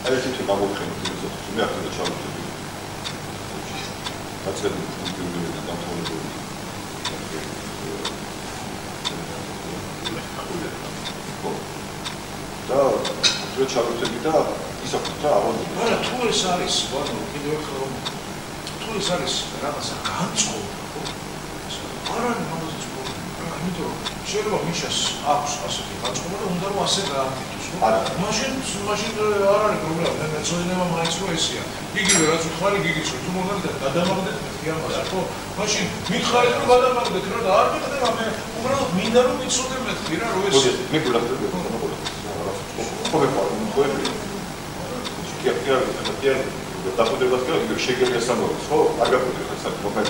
აი თვითონ გამოვხენოთ იმას, რომ მე ახლა ჩავიტები. დაწყებული ფუნქციონალური დამთავრებული. და რო ჩავიტები და ისახოთ რა აღოდი. არა, თუ ეს არის, ბანო, კიდევ ახლა რომ თუ ეს არის რაღაცა განწყობა, ხო? არ არის მაგაზე პრობლემა. იმიტომ რომ შეიძლება მიშას აქვს ასეთი განწყობა და უნდა რომ ასე გააკეთოს, ხო? არა. მაშინ არ არის პრობლემა, მე მეცოდინება მაინც რო ესია. იგივე რაც უთხარი გიგიჩო, თუ მაგალითად გადამაგდეთ მეთქი ამაზე, ხო? მაშინ მითხარით რომ გადამაგდეთ რა და არ მიხდება, მე უბრალოდ მინდა რომ მიცოდე მეთქი რა, რო ეს მე გულახდები ხო მე დაходებას კი შეგერდა სამოც ხო არ გაგხვდება საკმაოდ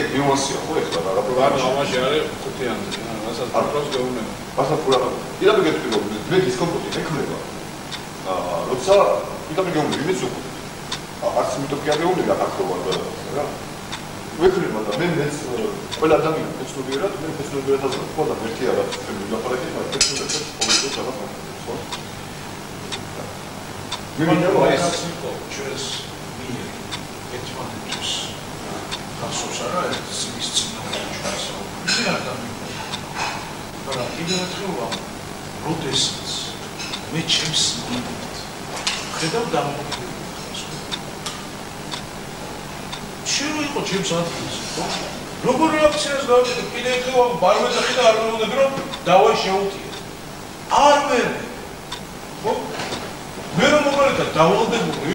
ეგ ნიუანსია ხო ეხლა რა პრობლემა ამაში არის ხუთიანი რასაც პრობლემას გეუბნება მასაც პურა იდაბე გეტყვი რომ მე დისკომფორტი ექნება როცა იდაბე გეუბნები მეც უკვე არც იმიტომ კი არ გეუბნები აკროვა რა ვექნება და მეც ყველა ადამიანი ფეცნობიერად მე ფეცნობიერად ხო და ერთი არა ჩვენ ვინახავთ მაგრამ ფეცნობიერად ყოველთვის რაღაც ხო მე მინდა რომ ეს იყო ჩვენს მიერ ერთმანეთს ხასოს არა ის წინააღმდეგ ჩვენს არ დამიყვანს მაგრამ კიდევ ერთხელ როდესაც მე ჩემს მიმართ ხედავ დამოკიდებულებას შეიძლება იყო ჩემს ადგილზე ხო როგორ რეაქციას გავაკეთე კიდევ ერთხელ ბარბეჭი და არ მომდები რომ დავა შეუტია არ მე ხო მე რომ მაგალითად დავალდებული